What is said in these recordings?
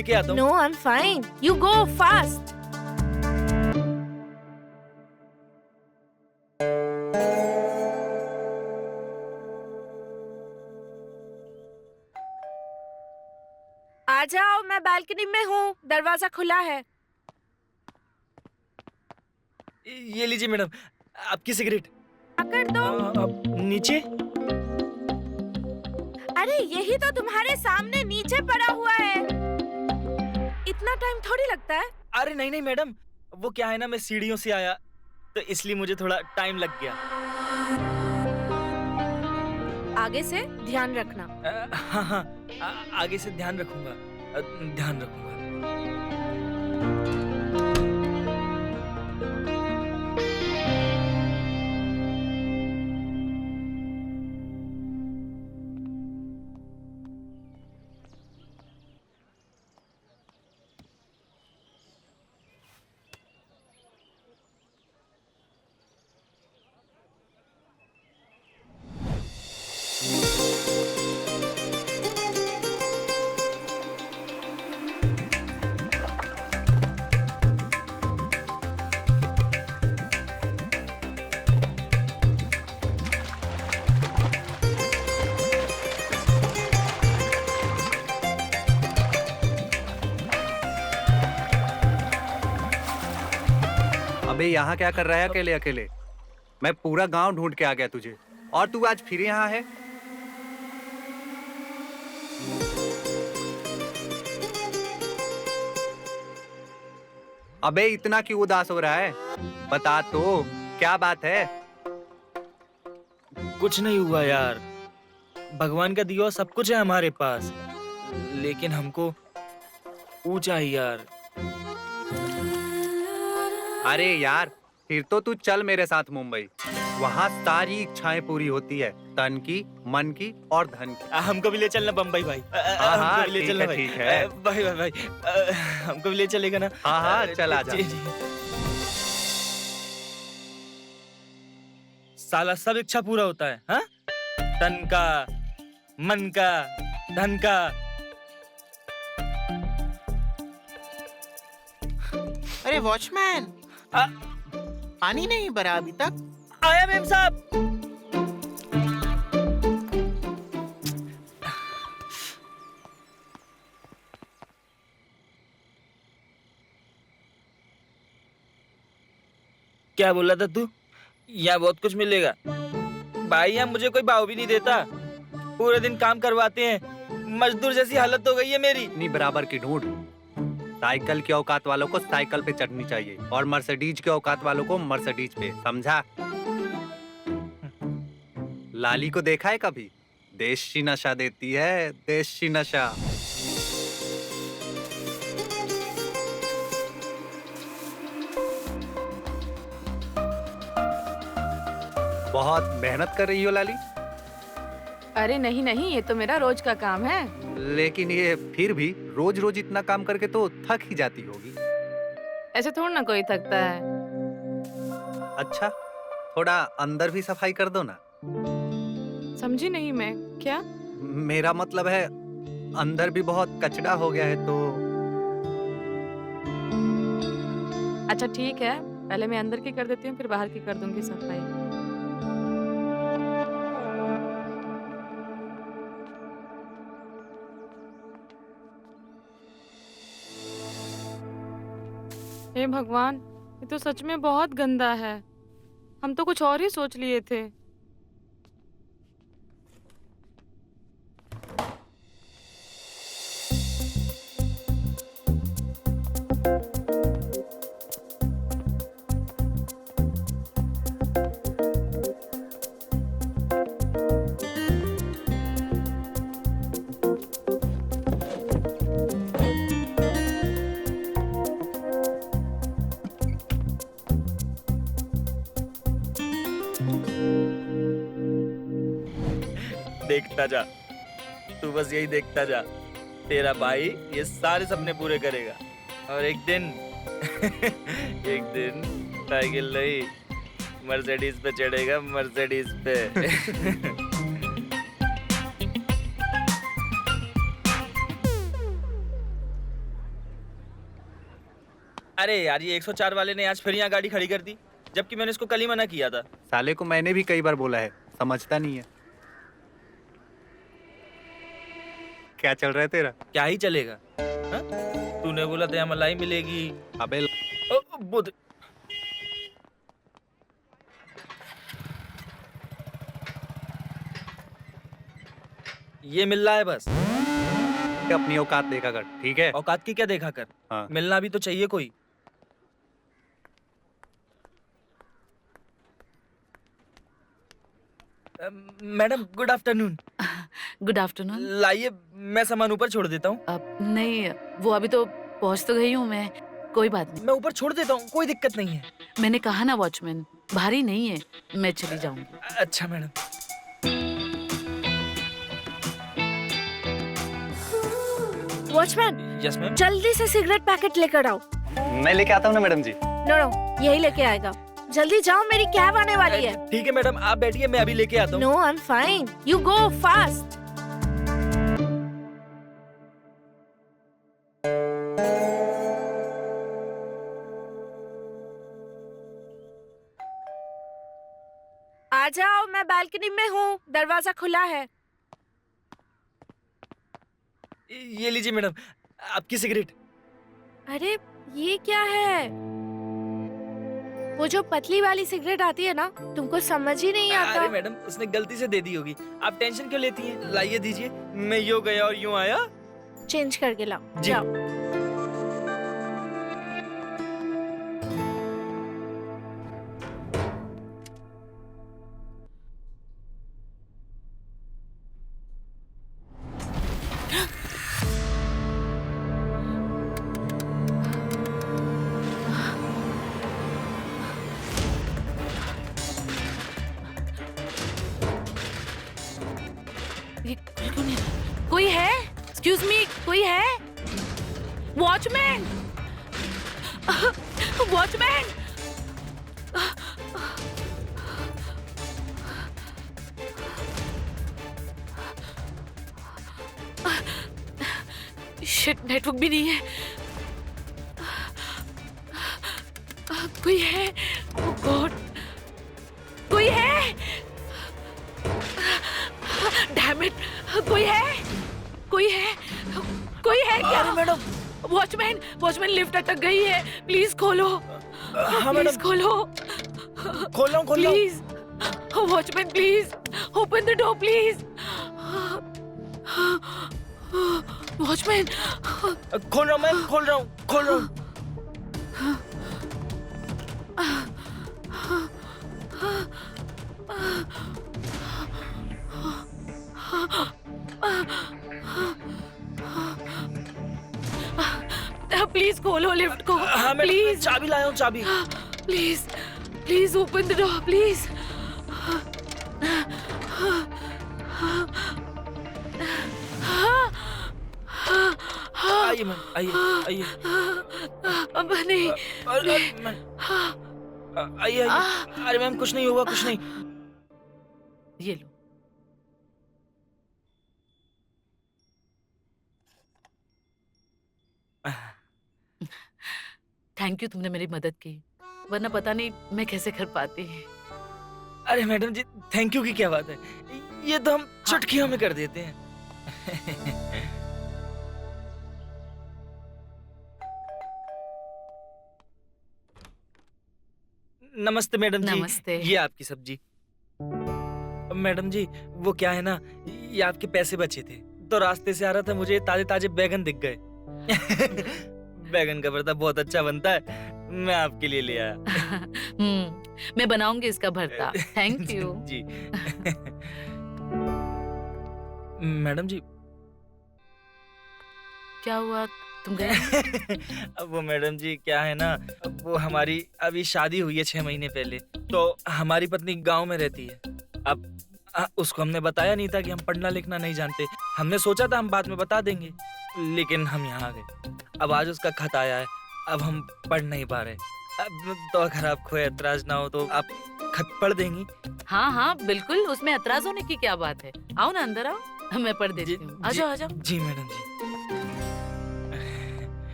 लेके आता हूँ। No, I'm fine. You go fast. आ जाओ, मैं बालकनी में हूँ, दरवाजा खुला है। ये लीजिए मैडम, आपकी सिगरेट। पकड़ दो। अब नीचे। अरे यही तो तुम्हारे सामने नीचे पड़ा हुआ है। इतना टाइम थोड़ी लगता है। अरे नहीं नहीं मैडम, वो क्या है ना, मैं सीढ़ियों से आया तो इसलिए मुझे थोड़ा टाइम लग गया। आगे से ध्यान रखना। हाँ हाँ, आगे से ध्यान रखूंगा, ध्यान रखूंगा। अबे यहाँ क्या कर रहा है अकेले अकेले? मैं पूरा गांव ढूंढ के आ गया तुझे, और तू आज फिर यहाँ है? अबे इतना क्यों उदास हो रहा है? बता तो, क्या बात है? कुछ नहीं हुआ यार, भगवान का दिया हुआ सब कुछ है हमारे पास, लेकिन हमको ऊंचा ही यार। अरे यार, फिर तो तू चल मेरे साथ मुंबई। वहाँ सारी इच्छाएं पूरी होती है, तन की, मन की और धन की। हमको भी ले चलना बम्बई भाई। हाँ, हमको भी ले ठीक चलना है, भाई। ठीक है। भाई भाई भाई, हमको भी ले चलेगा ना? हाँ, हाँ, चल आ जा। जी, जी। साला सब इच्छा पूरा होता है, हाँ? तन का, मन का, धन का। अरे वॉचमैन, आ- पानी नहीं भरा अभी तक? आया मेम साहब। क्या बोला था तू? यहाँ बहुत कुछ मिलेगा भाई, यहाँ मुझे कोई भाव भी नहीं देता, पूरे दिन काम करवाते हैं, मजदूर जैसी हालत हो गई है मेरी। अपनी बराबर की ढूंढ। साइकिल की औकात वालों को साइकिल पे चढ़नी चाहिए, और मर्सिडीज की औकात वालों को मर्सिडीज पे, समझा? लाली को देखा है कभी? देशी नशा देती है, देशी नशा। बहुत मेहनत कर रही हो लाली। अरे नहीं नहीं, ये तो मेरा रोज का काम है। लेकिन ये फिर भी रोज रोज इतना काम करके तो थक ही जाती होगी। ऐसे थोड़ा ना कोई थकता है। अच्छा, थोड़ा अंदर भी सफाई कर दो ना। समझी नहीं मैं, क्या? मेरा मतलब है, अंदर भी बहुत कचरा हो गया है तो। अच्छा ठीक है, पहले मैं अंदर की कर देती हूँ, फिर बाहर की कर दूंगी सफाई। हे भगवान, ये तो सच में बहुत गंदा है। हम तो कुछ और ही सोच लिए थे। देखता जा, तू बस यही देखता जा, तेरा भाई ये सारे सपने पूरे करेगा, और एक दिन एक दिन साइकिल नहीं, मर्सिडीज पे चढ़ेगा, मर्सिडीज पे। अरे यार, ये 104 वाले ने आज फिर यहाँ गाड़ी खड़ी कर दी, जबकि मैंने इसको कल ही मना किया था। साले को मैंने भी कई बार बोला है, समझता नहीं है। क्या चल रहा है तेरा? क्या ही चलेगा? हाँ? तूने बोला था मलाई मिलेगी। अबे बुध ये मिल रहा है बस। अपनी औकात देखा कर, ठीक है? औकात की क्या देखा कर, हाँ। मिलना भी तो चाहिए कोई। Madam good afternoon. Good afternoon. लाइए, मैं सामान ऊपर छोड़ देता हूँ। अब नहीं, वो अभी तो पहुंच तो गई हूँ मैं, कोई बात नहीं। मैं ऊपर छोड़ देता हूँ, कोई दिक्कत नहीं है। मैंने कहा ना वॉचमैन, भारी नहीं है, मैं चली जाऊंगी। अच्छा मैडम। Watchman, yes ma'am. जल्दी से सिगरेट पैकेट लेकर आओ। मैं लेके आता हूँ ना मैडम जी। नो नो, यही लेके आएगा। जल्दी जाओ, मेरी कैब आने वाली है। ठीक है मैडम, आप बैठिए, मैं अभी लेके आता हूँ। No, I am fine, you go fast. आ जाओ, मैं बालकनी में हूँ, दरवाजा खुला है। ये लीजिए मैडम, आपकी सिगरेट। अरे ये क्या है? वो जो पतली वाली सिगरेट आती है ना, तुमको समझ ही नहीं आता। अरे मैडम, उसने गलती से दे दी होगी, आप टेंशन क्यों लेती हैं? लाइए दीजिए, मैं यूं गया और यूं आया। चेंज करके लाओ, जी। जाओ। ये क्यों नहीं? कोई है? एक्सक्यूज मी, कोई है? Watchman, watchman. शिट, नेटवर्क भी नहीं है। कोई है? ओह गॉड, कोई है? डैम इट, कोई है? कोई है? कोई है क्या? मैडम। वॉचमैन, वॉचमैन, लिफ्ट अटक गई है, प्लीज खोलो। हाँ प्लीज मैडम, खोलो, खोल रहा हूँ। Please. Watchman please open the door please. Watchman, खोल रहा हूँ मैम, खोल रहा हूँ, खोल रहा हूँ। प्लीज खोलो लिफ्ट को, हाँ मैडम, प्लीज चाबी लाया हूँ, चाबी। Please please open the door please. आइए मैम, आइए, आइए। अब नहीं, अरे मैम, आइए, आइए। अरे मैम, कुछ नहीं हुआ, कुछ नहीं। ये लो। थैंक यू, तुमने मेरी मदद की, वरना पता नहीं मैं कैसे कर पाती। अरे मैडम जी, थैंक यू की क्या बात है, ये तो हम चुटकियों में कर देते हैं। नमस्ते मैडम जी। नमस्ते। ये आपकी सब्जी। मैडम जी, वो क्या है ना, ये आपके पैसे बचे थे, तो रास्ते से आ रहा था, मुझे ताजे ताजे बैगन दिख गए। बैगन का भरता बहुत अच्छा बनता है, मैं आपके लिए ले आया। मैं बनाऊंगी इसका भरता। Thank you. जी। मैडम जी, क्या हुआ, तुम गए? अब वो मैडम जी क्या है ना, वो हमारी अभी शादी हुई है 6 महीने पहले, तो हमारी पत्नी गांव में रहती है। अब उसको हमने बताया नहीं था कि हम पढ़ना लिखना नहीं जानते। हमने सोचा था हम बाद में बता देंगे, लेकिन हम यहाँ आ गए। अब आज उसका खत आया है, अब हम पढ़ नहीं पा रहे। अब तो अगर आपको एतराज ना हो तो आप खत पढ़ देंगी? हाँ हाँ बिल्कुल, उसमें एतराज होने की क्या बात है। आओ ना अंदर आओ, मैं पढ़ देती हूँ। आ जाओ आ जाओ। जी मैडम जी।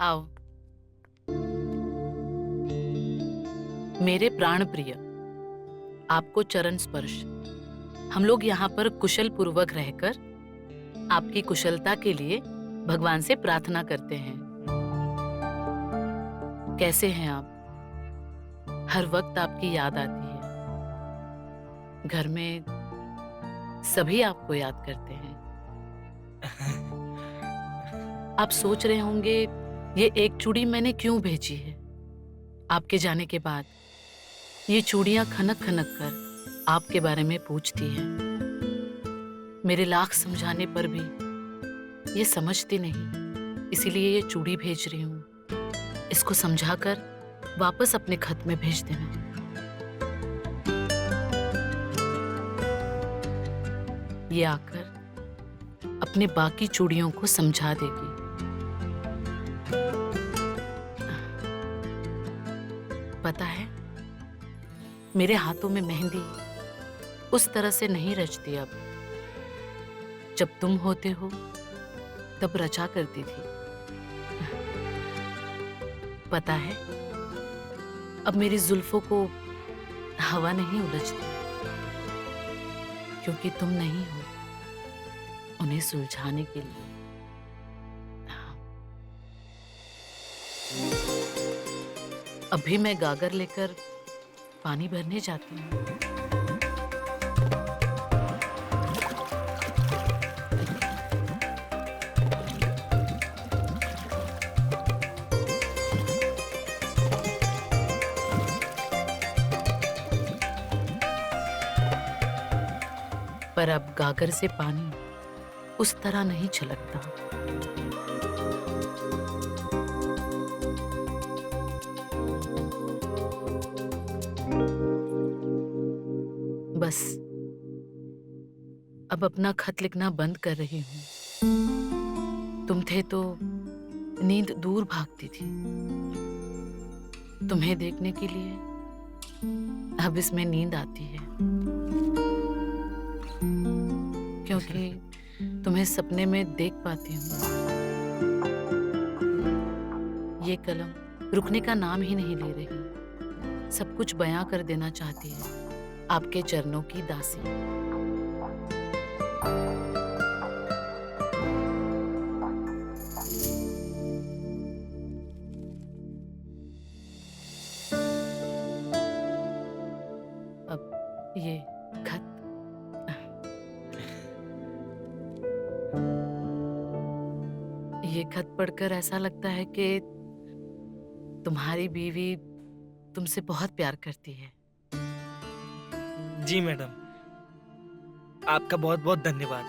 आओ। मेरे प्राण प्रिय, आपको चरण स्पर्श। हम लोग यहाँ पर कुशल पूर्वक रहकर आपकी कुशलता के लिए भगवान से प्रार्थना करते हैं। कैसे हैं आप? हर वक्त आपकी याद आती है। घर में सभी आपको याद करते हैं। आप सोच रहे होंगे ये एक चूड़ी मैंने क्यों भेजी है। आपके जाने के बाद ये चूड़ियां खनक खनक कर आपके बारे में पूछती हैं। मेरे लाख समझाने पर भी ये समझती नहीं, इसीलिए ये चूड़ी भेज रही हूँ। इसको समझाकर वापस अपने खत में भेज देना। ये आकर अपने बाकी चूड़ियों को समझा देगी। पता है, मेरे हाथों में मेहंदी उस तरह से नहीं रचती अब। जब तुम होते हो तब रचा करती थी। पता है, अब मेरी जुल्फों को हवा नहीं उलझती, क्योंकि तुम नहीं हो उन्हें सुलझाने के लिए। अभी मैं गागर लेकर पानी भरने जाती हूँ। पर अब गागर से पानी उस तरह नहीं छलकता। बस अब अपना खत लिखना बंद कर रही हूँ। तुम थे तो नींद दूर भागती थी। तुम्हें देखने के लिए अब इसमें नींद आती है, क्योंकि तुम्हें सपने में देख पाती हूँ। ये कलम रुकने का नाम ही नहीं ले रही, सब कुछ बयां कर देना चाहती है। आपके चरणों की दासी। अब ये खत। ये खत पढ़कर ऐसा लगता है कि तुम्हारी बीवी तुमसे बहुत प्यार करती है। जी मैडम, आपका बहुत बहुत धन्यवाद।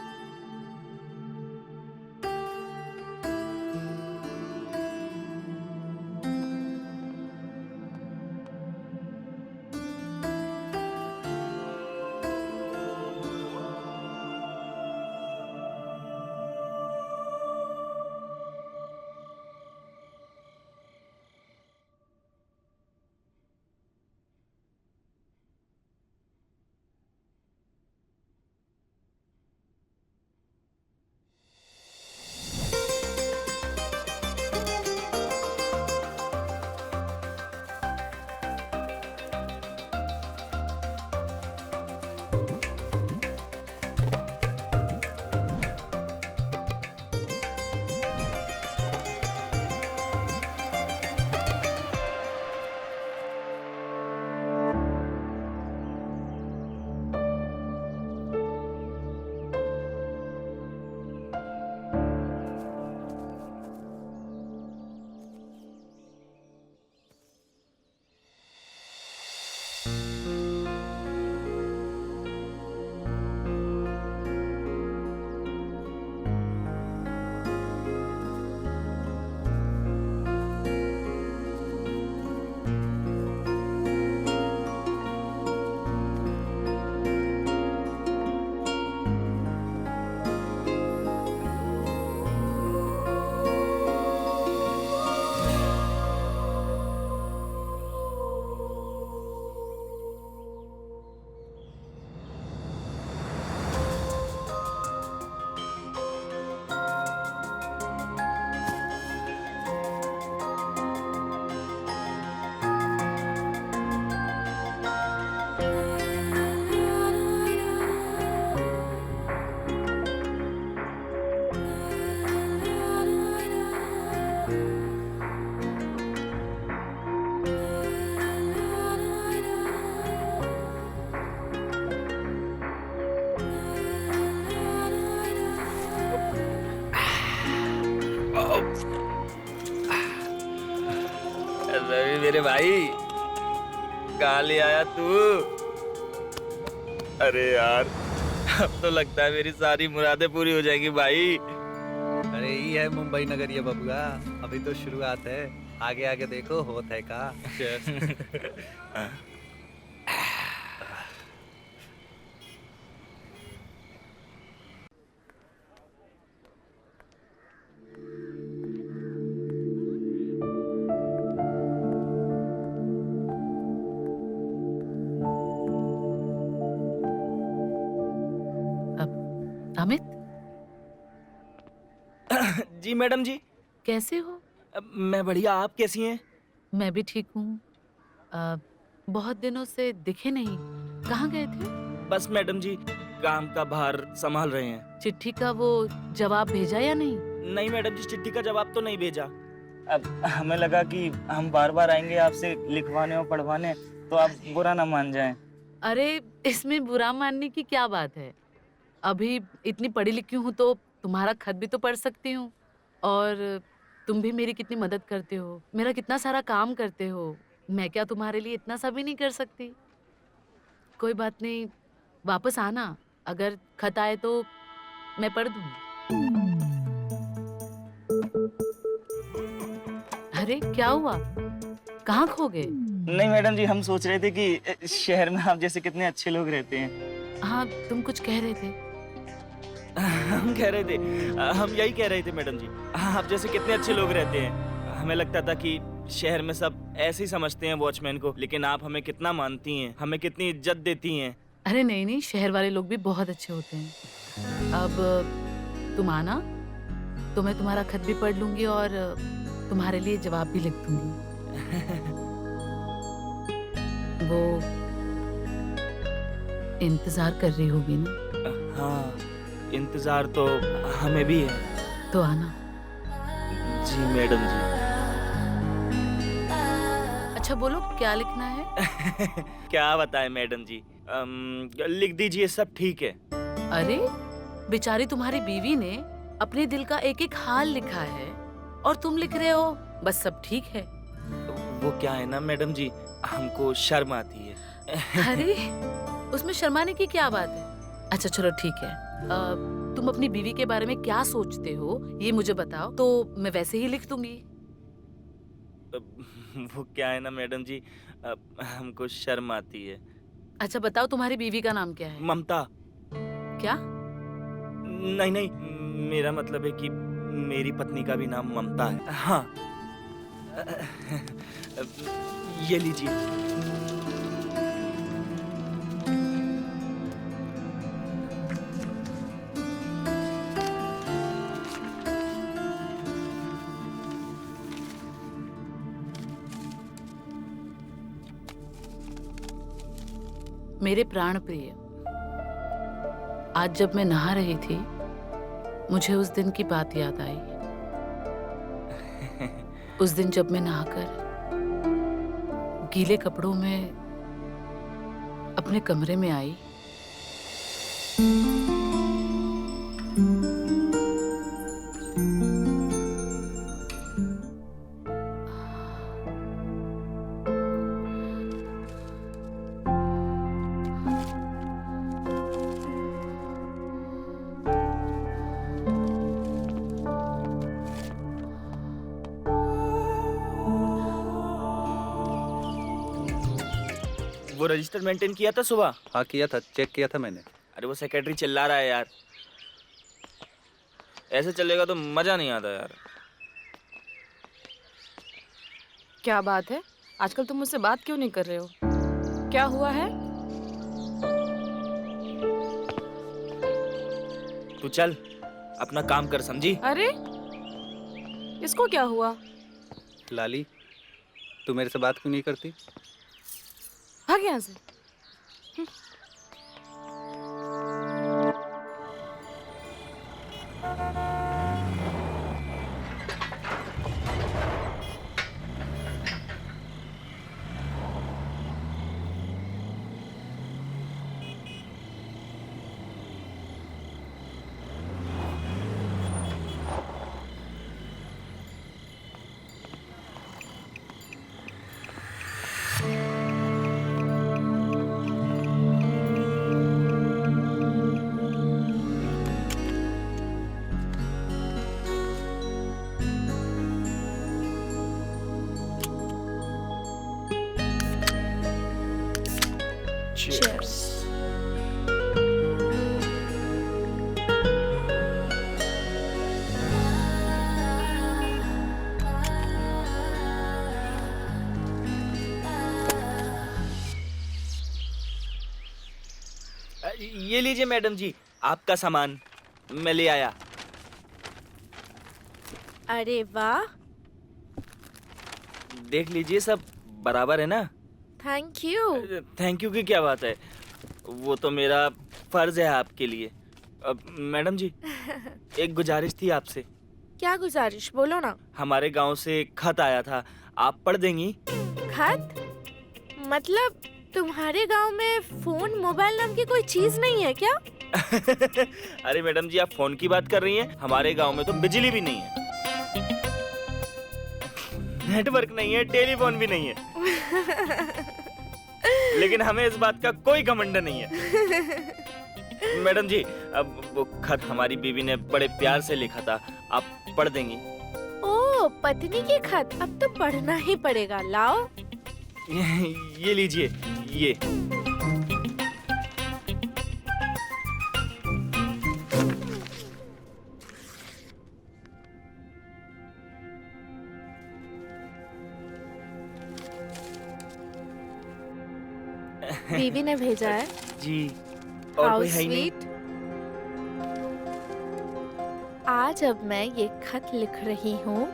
रवि मेरे भाई, कहाँ ले आया तू? अरे यार, अब तो लगता है मेरी सारी मुरादें पूरी हो जाएंगी भाई। अरे ये है मुंबई नगर ये बबुआ, अभी तो शुरुआत है, आगे आगे देखो होता है का। अमित, जी मैडम जी। कैसे हो? मैं बढ़िया, आप कैसी हैं? मैं भी ठीक हूँ। बहुत दिनों से दिखे नहीं, कहाँ गए थे? बस मैडम जी, काम का भार संभाल रहे हैं। चिट्ठी का वो जवाब भेजा या नहीं? नहीं मैडम जी, चिट्ठी का जवाब तो नहीं भेजा। अब हमें लगा कि हम बार बार आएंगे आपसे लिखवाने और पढ़वाने, तो आप बुरा ना मान जाएं। अरे इसमें बुरा मानने की क्या बात है? अभी इतनी पढ़ी लिखी हूँ तो तुम्हारा खत भी तो पढ़ सकती हूँ, और तुम भी मेरी कितनी मदद करते हो, मेरा कितना सारा काम करते हो। मैं क्या तुम्हारे लिए इतना सा भी नहीं कर सकती? कोई बात नहीं, वापस आना, अगर खत आए तो मैं पढ़ दूंगी। अरे क्या हुआ, कहाँ खो गए? नहीं मैडम जी, हम सोच रहे थे कि शहर में आप जैसे कितने अच्छे लोग रहते हैं। हाँ, तुम कुछ कह रहे थे। हम कह रहे थे, हम यही कह रहे थे मैडम जी, आप जैसे कितने अच्छे लोग रहते हैं। हमें लगता था कि शहर में सब ऐसे ही समझते हैं वॉचमैन को, लेकिन आप हमें कितना मानती हैं, हमें कितनी इज्जत देती हैं। अरे नहीं नहीं, शहर वाले लोग भी बहुत अच्छे होते हैं। अब तुम आना तो मैं तुम्हारा खत भी पढ़ लूंगी और तुम्हारे लिए जवाब भी लिख दूंगी। वो इंतजार कर रही होगी ना? हाँ, इंतजार तो हमें भी है। तो आना। जी मैडम जी। अच्छा बोलो, क्या लिखना है? क्या बताएं मैडम जी, लिख दीजिए, सब ठीक है। अरे बेचारी तुम्हारी बीवी ने अपने दिल का एक एक हाल लिखा है और तुम लिख रहे हो बस सब ठीक है। वो क्या है ना मैडम जी, हमको शर्म आती है। अरे उसमें शर्माने की क्या बात है? अच्छा चलो ठीक है, तुम अपनी बीवी के बारे में क्या सोचते हो ये मुझे बताओ, तो मैं वैसे ही लिख दूंगी। वो क्या है ना मैडम जी, हमको शर्म आती है। अच्छा बताओ, तुम्हारी बीवी का नाम क्या है? ममता। क्या? नहीं नहीं, मेरा मतलब है कि मेरी पत्नी का भी नाम ममता है। हाँ, ये लीजिए। मेरे प्राण प्रिय, आज जब मैं नहा रही थी मुझे उस दिन की बात याद आई। उस दिन जब मैं नहाकर गीले कपड़ों में अपने कमरे में आई, वो रजिस्टर मेंटेन किया था सुबह? हाँ किया था, चेक किया था मैंने। अरे वो सेक्रेटरी चिल्ला रहा है यार, ऐसे चलेगा तो मजा नहीं आता यार। क्या बात है, आजकल तुम मुझसे बात क्यों नहीं कर रहे हो? क्या हुआ है? तू चल अपना काम कर, समझी? अरे इसको क्या हुआ? लाली, तू मेरे से बात क्यों नहीं करती? भाग यहाँ से। Cheers. ये लीजिए मैडम जी, आपका सामान मैं ले आया। अरे वाह, देख लीजिए सब बराबर है ना। Thank you. थैंक यू की क्या बात है, वो तो मेरा फर्ज है आपके लिए। मैडम जी, एक गुजारिश थी आपसे। क्या गुजारिश, बोलो ना। हमारे गांव से एक खत आया था, आप पढ़ देंगी? खत? मतलब तुम्हारे गांव में फोन मोबाइल नाम की कोई चीज नहीं है क्या? अरे मैडम जी, आप फोन की बात कर रही हैं? हमारे गांव में तो बिजली भी नहीं है, नेटवर्क नहीं है, टेलीफोन भी नहीं है। लेकिन हमें इस बात का कोई घमंड नहीं है। मैडम जी, अब वो खत हमारी बीवी ने बड़े प्यार से लिखा था, आप पढ़ देंगी? ओ, पत्नी की खत, अब तो पढ़ना ही पड़ेगा। लाओ। ये लीजिए, ये। बीवी ने भेजा है। जी, और How कोई है ही नहीं। sweet. आज अब मैं ये खत लिख रही हूँ।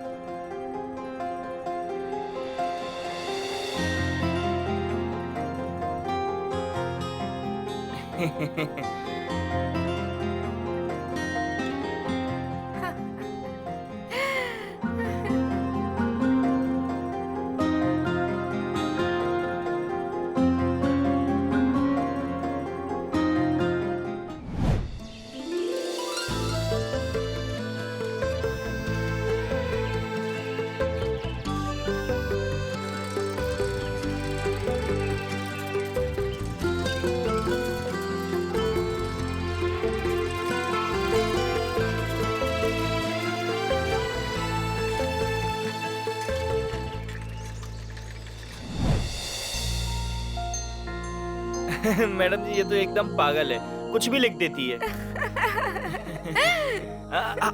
मैडम जी, ये तो एकदम पागल है, कुछ भी लिख देती है।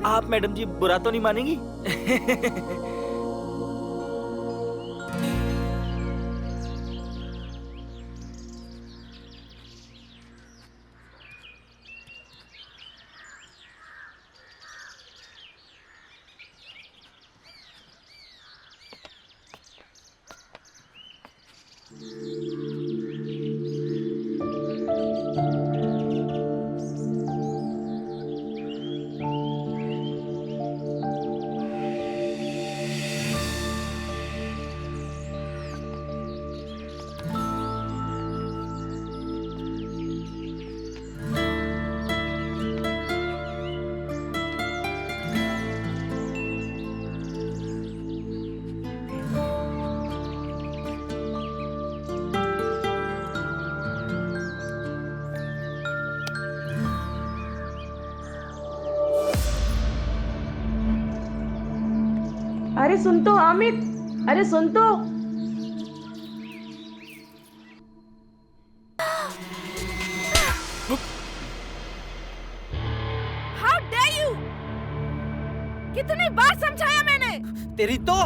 आप मैडम जी बुरा तो नहीं मानेंगी? अरे सुन तो अमित, अरे सुन तो। How dare you! कितनी बार समझाया मैंने। तेरी तो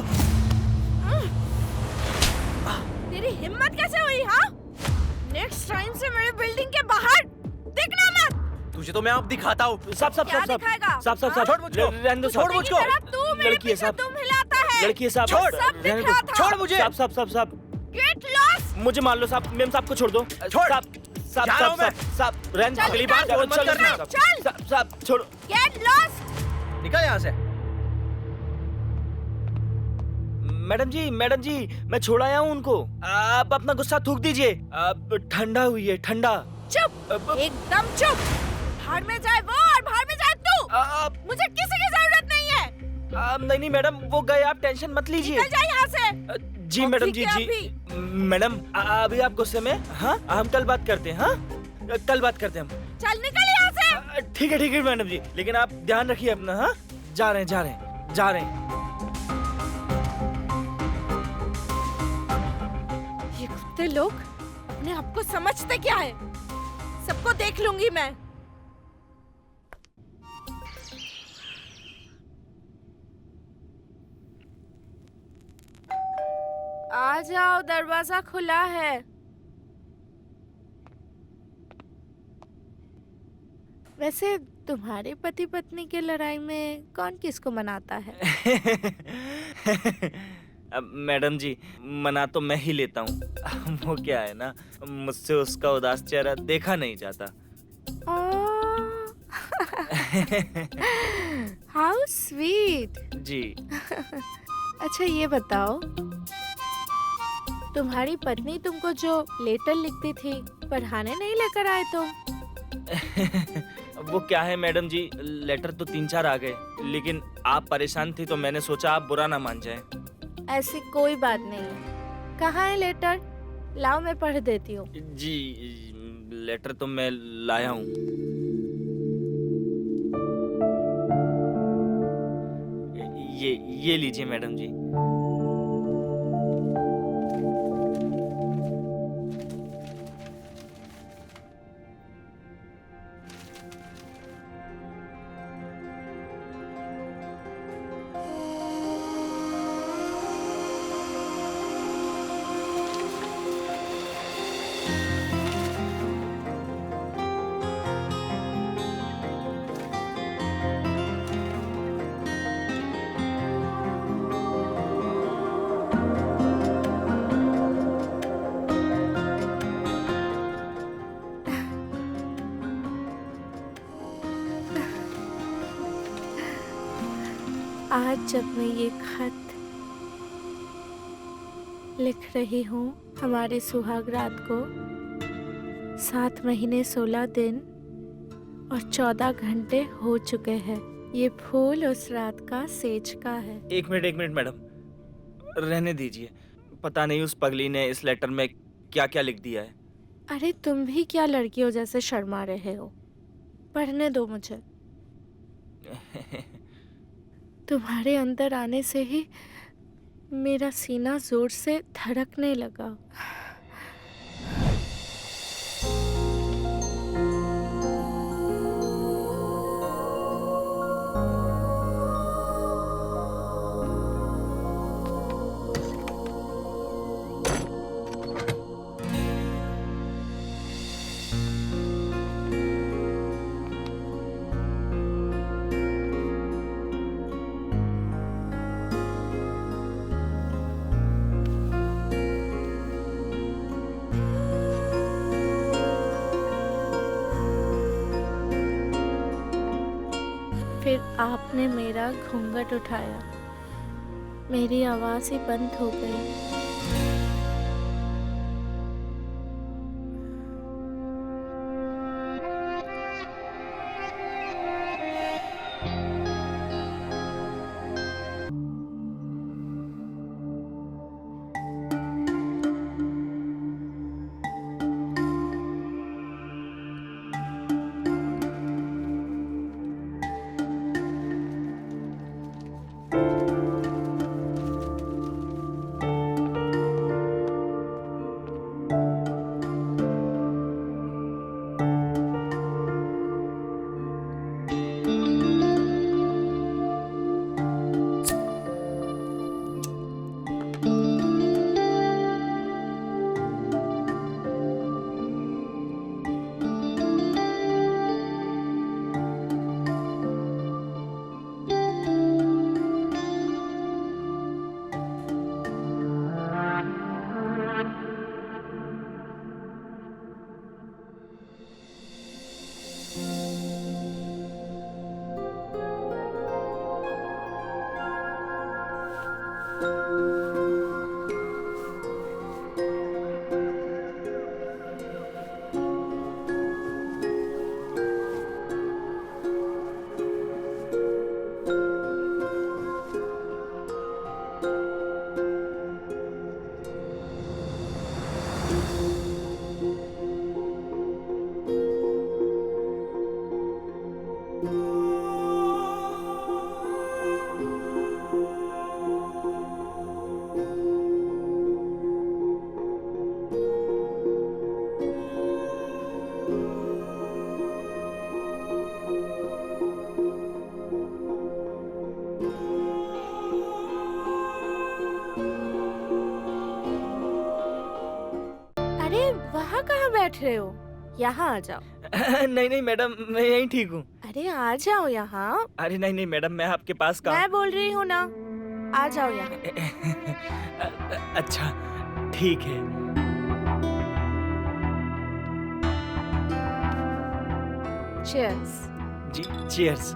तेरी हिम्मत कैसे हुई? हाँ, नेक्स्ट टाइम से मेरे बिल्डिंग के बाहर दिखना मत। तुझे तो मैं अब दिखाता हूँ। साफ साफ क्या साफ साफ दिखाएगा? साफ साफ साफ छोड़ मुझको, रहने दो, छोड़ मुझको। तू मेरे लड़की है पीछे साहब, तुम हिलाता है। लड़की है साहब, छोड़, सब रहने दिख दो, रहा था। छोड़ मुझे। साहब साहब साहब साहब गेट लॉस्ट। मुझे मान लो साहब, मेम साहब को छोड़ दो। छोड़। साहब साहब जा रहा हूं साहब साहब रहने दो। चल, अगली निकल, बार फोन मत चल, करना। चल। साहब साहब छोड़ो। Get lost. निकल यहाँ से। मैडम जी, मैं छोड़ आया हूँ उनको। आप अपना गुस्सा थूक दीजिए। अब ठंडा हुई है, ठंडा। चुप, एकदम चुप। भाड़ में जाए वो और भाड़ में जाए तू। मुझे किसी की जरूरत नहीं है। नहीं मैडम, वो गए, आप टेंशन मत लीजिए। निकल जा यहाँ से। जी और मैडम ठीक जी, है जी मैडम, अभी आप गुस्से में? हाँ, हम कल बात करते हैं। हाँ, कल बात करते हैं हम। चल निकल यहाँ से। ठीक है मैडम जी, लेकिन आप ध्यान रखिए अपना। हाँ, जा रहे हैं। ये कुत्ते लोग अपने आप को समझते क्या है? सबको देख लूंगी मैं। आ जाओ, दरवाजा खुला है। वैसे तुम्हारे पति पत्नी की लड़ाई में कौन किसको मनाता है? अब मैडम जी, मना तो मैं ही लेता हूँ। वो क्या है ना, मुझसे उसका उदास चेहरा देखा नहीं जाता। How sweet. जी। अच्छा ये बताओ, तुम्हारी पत्नी तुमको जो लेटर लिखती थी, पढ़ाने नहीं लेकर आए तुम? वो क्या है मैडम जी, लेटर तो 3-4 आ गए, लेकिन आप परेशान थी तो मैंने सोचा आप बुरा ना मान जाए। ऐसी कोई बात नहीं। कहाँ है लेटर? लाओ मैं पढ़ देती हूँ। जी, लेटर तो मैं लाया हूँ। ये लीजिए मैडम जी। आज जब मैं ये खत लिख रही हूँ हमारे सुहाग रात को, 7 महीने 16 दिन और 14 घंटे हो चुके हैं। ये फूल उस रात का सेज का है। एक मिनट मैडम, रहने दीजिए। पता नहीं उस पगली ने इस लेटर में क्या क्या लिख दिया है। अरे तुम भी क्या लड़कियों जैसे शर्मा रहे हो? पढ़ने दो मुझे। तुम्हारे अंदर आने से ही मेरा सीना जोर से धड़कने लगा। फिर आपने मेरा घूंघट उठाया, मेरी आवाज ही बंद हो गई। बैठ रहे हो? यहाँ आ जाओ। नहीं नहीं मैडम, मैं यहीं ठीक हूँ। अरे आ जाओ यहाँ। अरे नहीं नहीं मैडम, मैं आपके पास काम। मैं बोल रही हूँ ना, आ जाओ यहाँ। अच्छा ठीक है। Cheers. जी चीयर्स।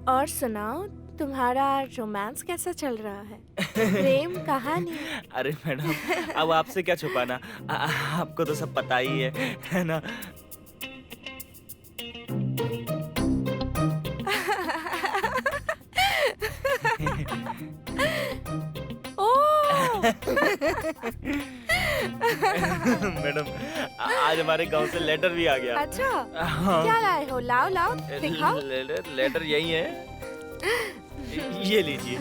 और सुनाओ, तुम्हारा रोमांस कैसा चल रहा है? प्रेम कहानी। अरे मैडम, अब आपसे क्या छुपाना, आपको तो सब पता ही है ना। ओह! मैडम, आज हमारे गांव से लेटर भी आ गया। अच्छा, हाँ। क्या लाए हो? लाओ लाओ, दिखाओ। लेटर यही है, ये लीजिए।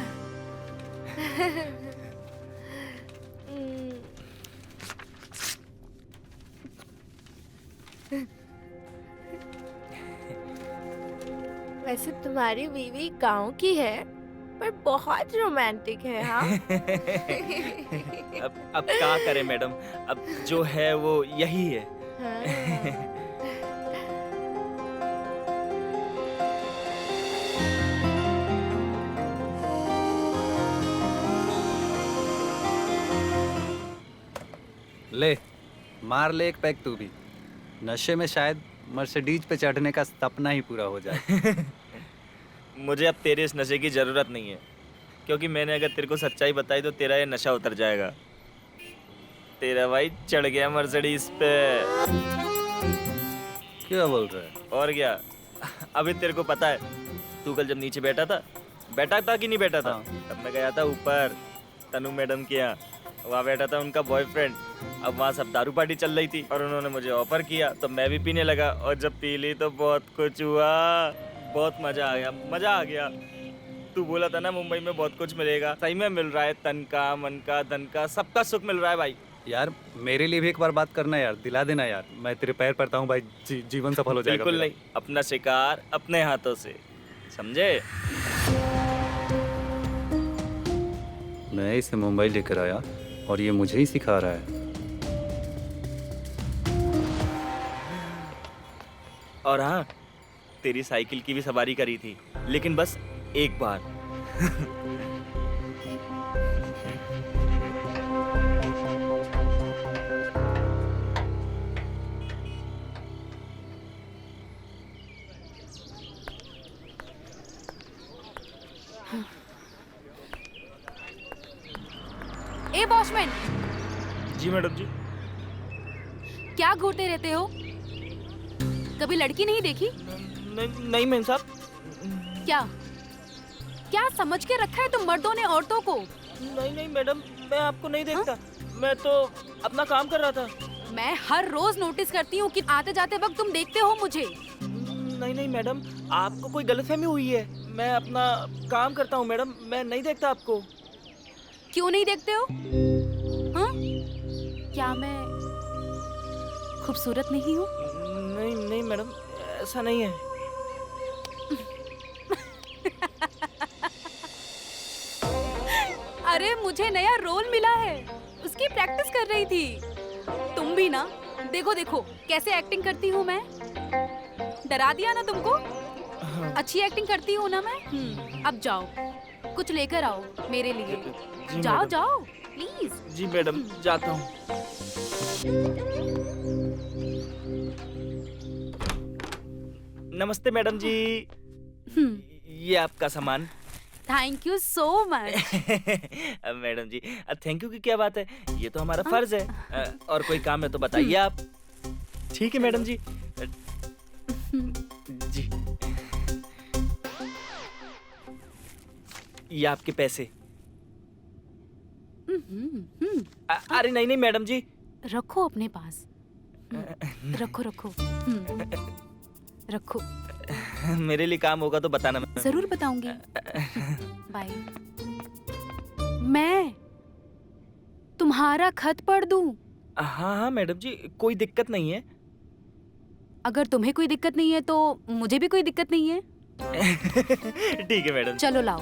वैसे तुम्हारी बीवी गांव की है, पर बहुत रोमांटिक है। हाँ। अब क्या करें मैडम, अब जो है वो यही है। हाँ। ले, मार ले एक पैक तू भी। नशे में शायद मर्सिडीज पे चढ़ने का सपना ही पूरा हो जाए। मुझे अब तेरे इस नशे की जरूरत नहीं है, क्योंकि मैंने अगर तेरे को सच्चाई बताई तो तेरा ये नशा उतर जाएगा। तेरा भाई चढ़ गया मर्सिडीज पे। क्या बोल रहा है? और क्या, अभी तेरे को पता है, तू कल जब नीचे बैठा था कि नहीं बैठा था? हाँ। तब मैं गया था ऊपर तनु मैडम के यहाँ, वहाँ बैठा था उनका बॉयफ्रेंड। अब वहाँ सब दारू पार्टी चल रही थी और उन्होंने मुझे ऑफर किया, तो मैं भी पीने लगा, और जब पी ली तो बहुत कुछ हुआ, बहुत मजा आ गया, मजा आ गया। तू बोला था ना मुंबई में बहुत कुछ मिलेगा, सही में मिल रहा है। तन का, मन का, धन का, सबका सुख मिल रहा है भाई। यार मेरे लिए भी एक बार बात करना यार, दिला देना यार। मैं तेरे पैर पड़ता हूँ भाई, जीवन सफल हो जाएगा। बिल्कुल मेरा। नहीं, अपना शिकार अपने हाथों से, समझे? मैं इसे मुंबई लेकर आया और ये मुझे ही सिखा रहा है। और हाँ, तेरी साइकिल की भी सवारी करी थी, लेकिन बस एक बार। ए वॉचमैन, जी मैडम जी। क्या घूरते रहते हो? कभी लड़की नहीं देखी? नहीं मैम साहब। क्या क्या समझ के रखा है तुम मर्दों ने औरतों को? नहीं मैडम, मैं आपको नहीं देखता। मैं तो अपना काम कर रहा था। मैं हर रोज नोटिस करती हूँ कि आते जाते वक्त तुम देखते हो मुझे। नहीं मैडम, आपको कोई गलतफहमी हुई है। मैं अपना काम करता हूँ मैडम, मैं नहीं देखता आपको। क्यों नहीं देखते हो? हाँ? क्या मैं खूबसूरत नहीं हूँ? नहीं मैडम, ऐसा नहीं है। अरे मुझे नया रोल मिला है, उसकी प्रैक्टिस कर रही थी। तुम भी ना, देखो देखो कैसे एक्टिंग करती हूँ मैं। डरा दिया ना तुमको? अच्छी एक्टिंग करती हूँ ना मैं। अब जाओ, कुछ लेकर आओ मेरे लिए। जी जाओ मैडम। जाओ प्लीज। जी मैडम, जाता हूँ। नमस्ते मैडम जी, ये आपका सामान। Thank you so much. Madam जी, थैंक यू की क्या बात है, ये तो हमारा फर्ज है। और कोई काम है तो बताइए आप। ठीक है मैडम जी। जी, ये आपके पैसे। अरे नहीं मैडम जी। रखो अपने पास। रखो रखो। रखो। मेरे लिए काम होगा तो बताना। जरूर बताऊंगी। बाय। मैं तुम्हारा खत पढ़ दूं? हाँ मैडम जी, कोई दिक्कत नहीं है। अगर तुम्हें कोई दिक्कत नहीं है तो मुझे भी कोई दिक्कत नहीं है। ठीक है मैडम। चलो लाओ।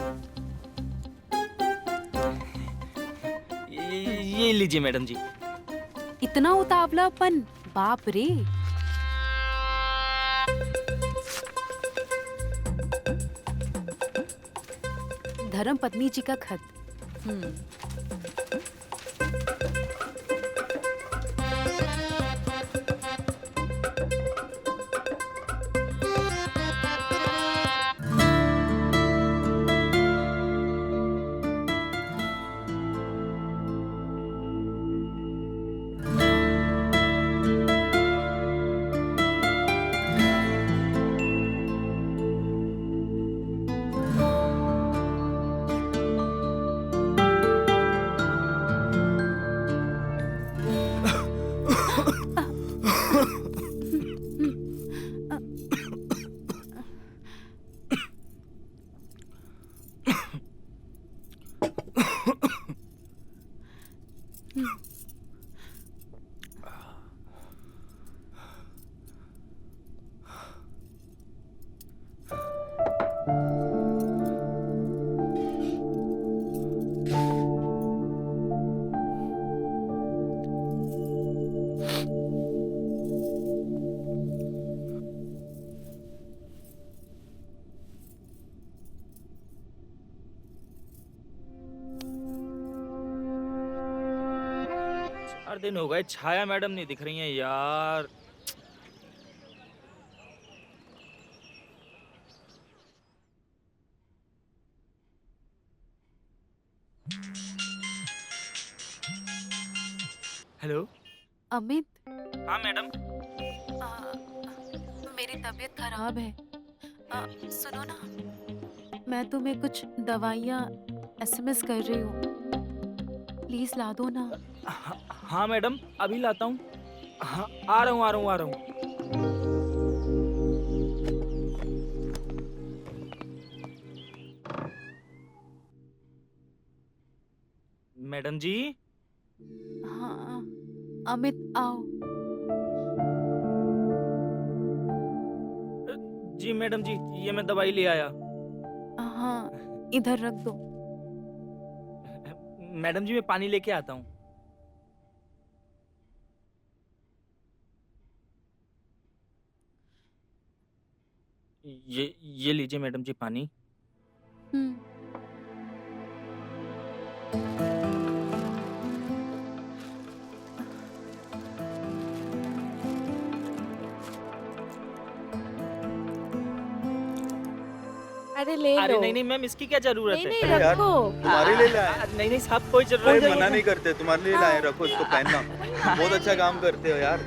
ये लीजिए मैडम जी। इतना उतावलापन, बाप रे। धर्म पत्नी जी का खत। चार दिन हो गए, छाया मैडम नहीं दिख रही हैं यार। हेलो। अमित, हाँ मैडम। मेरी तबीयत खराब है। सुनो ना, मैं तुम्हें कुछ दवाइयाँ एसएमएस कर रही हूँ, प्लीज ला दो ना। हाँ मैडम, अभी लाता हूँ। हाँ, आ रहा हूँ। मैडम जी। हाँ अमित, आओ। जी मैडम जी, ये मैं दवाई ले आया। हाँ, इधर रख दो। मैडम जी, मैं पानी लेके आता हूँ। ये लीजिए मैडम जी पानी। हम्म। अरे ले अरे लो। नहीं मैम, इसकी क्या जरूरत नहीं है? नहीं, रखो। तुम्हारे लिए लाए। नहीं साहब, कोई कोई जरूरत मना नहीं नहीं करते, तुम्हारे लिए लाए, रखो इसको पहनना। बहुत अच्छा काम करते हो यार।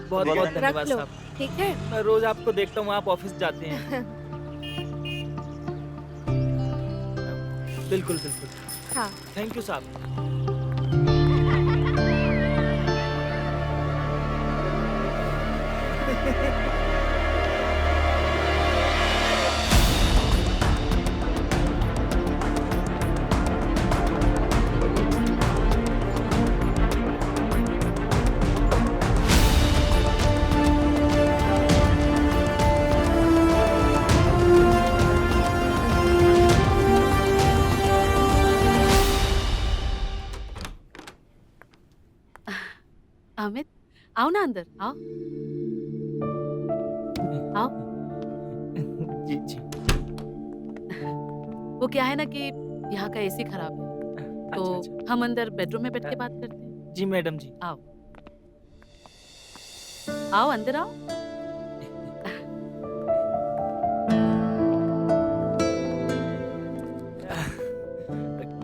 बहुत बहुत रख धन्यवाद लो, साहब। ठीक है। मैं रोज आपको देखता हूँ, आप ऑफिस जाते हैं। बिल्कुल। हाँ। थैंक यू साहब। अमित, आओ ना अंदर, आओ। आओ। जी। वो क्या है ना कि यहाँ का एसी खराब है, तो अच्छा। हम अंदर बेडरूम में बैठ के बात करते हैं। जी मैडम जी। आओ आओ, अंदर आओ।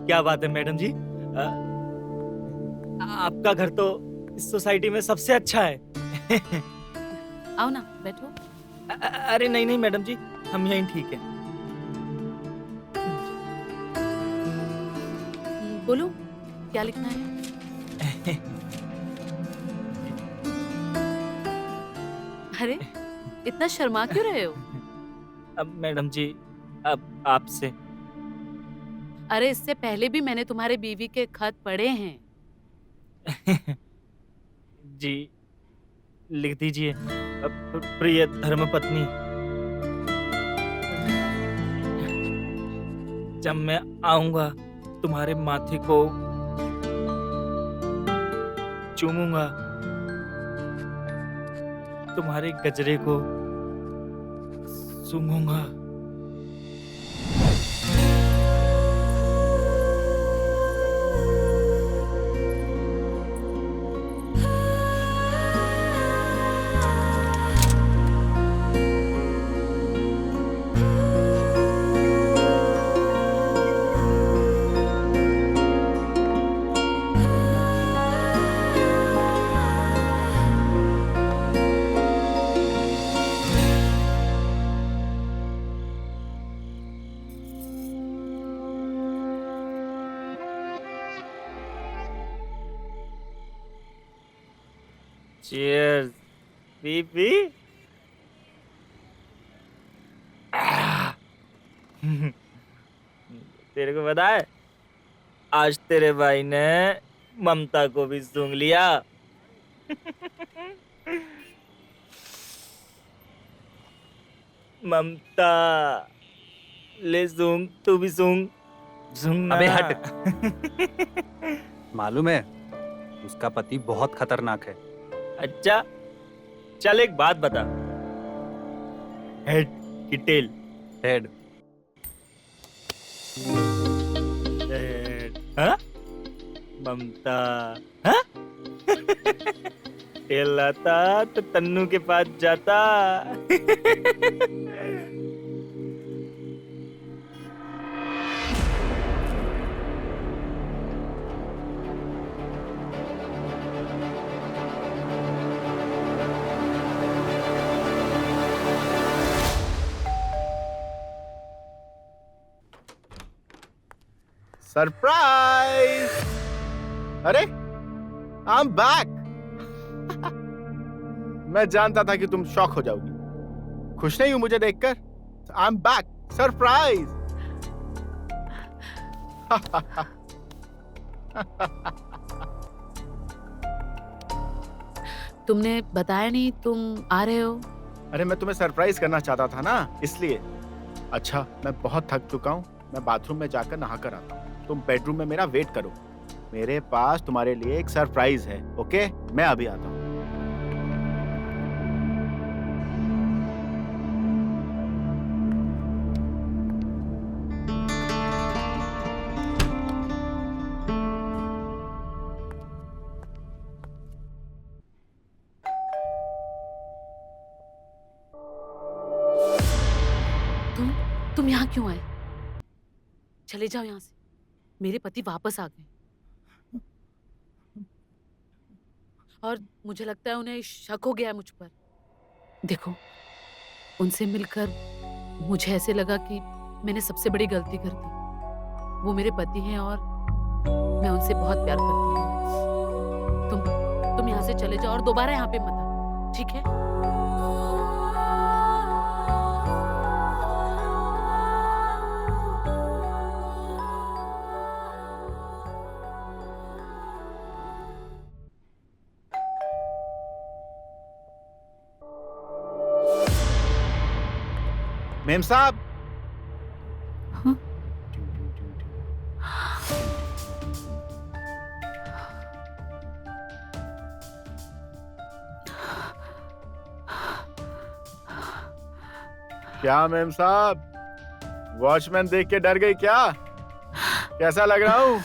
क्या बात है मैडम जी, आपका घर तो इस सोसाइटी में सबसे अच्छा है। आओ ना, बैठो। अरे नहीं मैडम जी, हम यहीं ठीक है। बोलो, क्या लिखना है? अरे, इतना शर्मा क्यों रहे हो? अब मैडम जी, अब आपसे। अरे, इससे पहले भी मैंने तुम्हारे बीवी के खत पढ़े हैं। जी, लिख दीजिए। प्रिय धर्मपत्नी, जब मैं आऊंगा तुम्हारे माथे को चूमूंगा तुम्हारे गजरे को, सूंघूंगा। Cheers. P P. तेरे को पता है आज तेरे भाई ने ममता को भी सूंघ लिया। ममता ले सूंघ, तू भी सूंघ, सूंघ ना। अबे हट। मालूम है उसका पति बहुत खतरनाक है। अच्छा चल एक बात बता, हेड की टेल? हेड। हेड। हाँ? ममता हाँ? टेल लाता तो तन्नू के पास जाता। सरप्राइज! अरे आई एम बैक। मैं जानता था कि तुम शॉक हो जाओगी। खुश नहीं हूं मुझे देखकर? I am back. सरप्राइज! तुमने बताया नहीं तुम आ रहे हो। अरे मैं तुम्हें सरप्राइज करना चाहता था ना, इसलिए। अच्छा मैं बहुत थक चुका हूँ, मैं बाथरूम में जाकर नहा कर आता हूँ। तुम बेडरूम में मेरा वेट करो, मेरे पास तुम्हारे लिए एक सरप्राइज है। ओके मैं अभी आता हूँ। तुम यहाँ क्यों आए? चले जाओ यहाँ से। मेरे पति वापस आ गए और मुझे लगता है उन्हें शक हो गया है मुझ पर। देखो उनसे मिलकर मुझे ऐसे लगा कि मैंने सबसे बड़ी गलती कर दी। वो मेरे पति हैं और मैं उनसे बहुत प्यार करती हूँ। तुम यहाँ से चले जाओ और दोबारा यहाँ पे मत आना, ठीक है? मेम साहब। हाँ? क्या मेम साहब, वॉचमैन देख के डर गई क्या? कैसा लग रहा हूँ?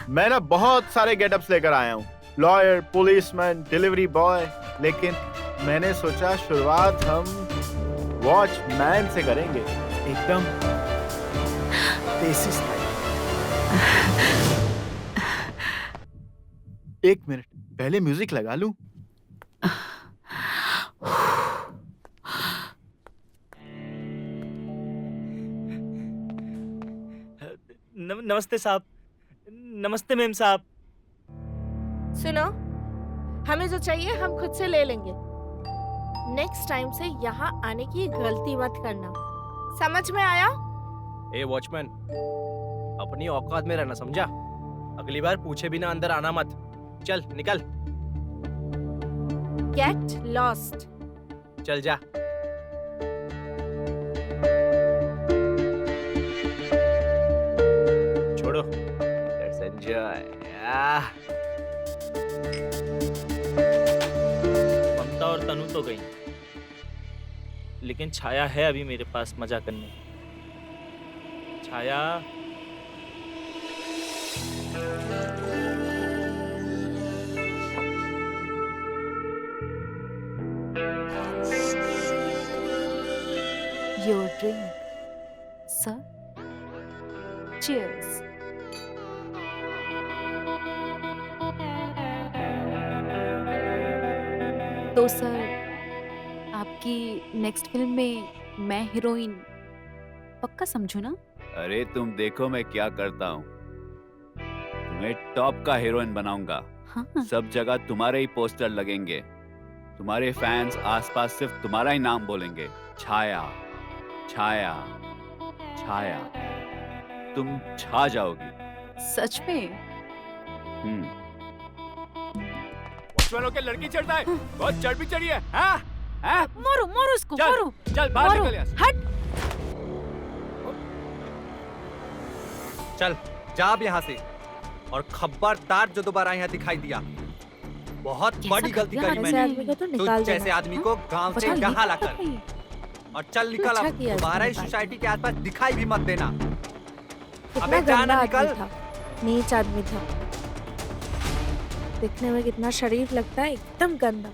मैं ना बहुत सारे गेटअप्स लेकर आया हूँ, लॉयर, पुलिसमैन, डिलीवरी बॉय, लेकिन मैंने सोचा शुरुआत हम वॉचमैन से करेंगे, एकदम देसी स्टाइल। एक मिनट, पहले म्यूजिक लगा लूं। नमस्ते साहब। नमस्ते मेम साहब। सुनो, हमें जो चाहिए हम खुद से ले लेंगे। नेक्स्ट टाइम से यहाँ आने की गलती मत करना, समझ में आया? ए वॉचमैन, अपनी औकात में रहना, समझा? अगली बार पूछे बिना अंदर आना मत। चल निकल। Get lost. चल जा। छोड़ो। Let's enjoy. ममता और तनु तो गई, लेकिन छाया है अभी मेरे पास मजा करने। छाया, Your drink, sir. Cheers. तो सर, आपकी नेक्स्ट फिल्म में मैं हीरोइन पक्का समझू ना? अरे तुम देखो मैं क्या करता हूँ, तुम्हें टॉप का हीरोइन बनाऊंगा। हाँ। सब जगह तुम्हारे ही पोस्टर लगेंगे, तुम्हारे फैंस आसपास सिर्फ तुम्हारा ही नाम बोलेंगे, छाया छाया छाया। तुम छा जाओगी। सच में? वॉचमैन के लड़की चढ़ता है, बहुत चढ़ भी चढ़ी है। हाँ? हाँ? मारो मारो उसको, चल, मारो। चल बाहर मारो, निकल यहाँ से। हट। चल जा अब यहाँ से, और खबरदार जो दोबारा यहाँ दिखाई दिया। बहुत कैसा बड़ी गलती कर करी दिया? ऐसे मैंने, आदमी को तो तुझ निकाल जैसे देना। आदमी को गांव से अच्छा, ये यहाँ तो लाकर। है ये। और चल निकल अच्छा अब, किया दोबारा इसने इस निकाल। सोसाइटी के आसपास दिखाई भी मत देना। कितना अबे जाना गंदा निकल। आदमी था, नीच आदमी था। दिखने में कितना शरीफ लगता है, एकदम गंदा।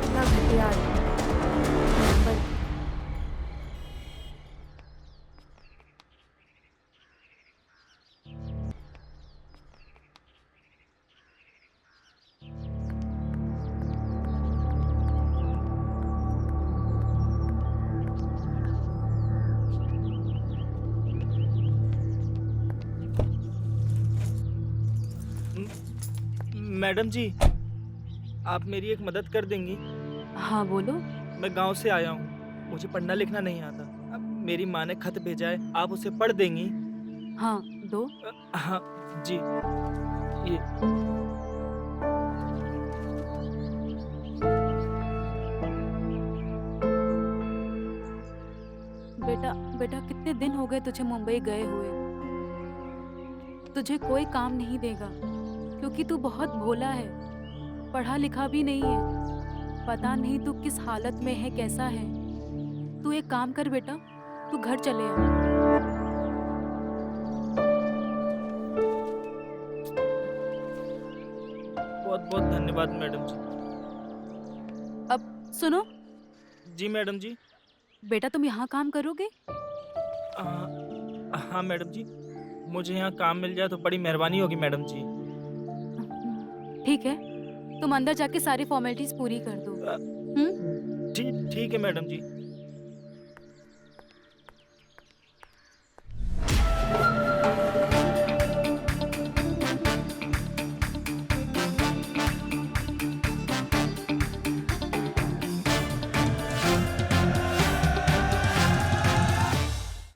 कितना घटिया आदमी। नंबर। मैडम जी, आप मेरी एक मदद कर देंगी? हाँ बोलो। मैं गांव से आया हूँ, मुझे पढ़ना लिखना नहीं आता। अब मेरी माँ ने खत भेजा है, आप उसे पढ़ देंगी? हाँ दो। हाँ जी, ये बेटा बेटा, कितने दिन हो गए तुझे मुंबई गए हुए। तुझे कोई काम नहीं देगा क्योंकि तू बहुत भोला है, पढ़ा लिखा भी नहीं है। पता नहीं तू किस हालत में है, कैसा है। तू एक काम कर बेटा, तू घर चले आ। बहुत बहुत धन्यवाद मैडम जी। अब सुनो जी मैडम जी। बेटा, तुम यहाँ काम करोगे? हाँ मैडम जी, मुझे यहाँ काम मिल जाए तो बड़ी मेहरबानी होगी मैडम जी। ठीक है, तुम अंदर जाके सारी फॉर्मेलिटीज पूरी कर दो। ठीक है मैडम जी।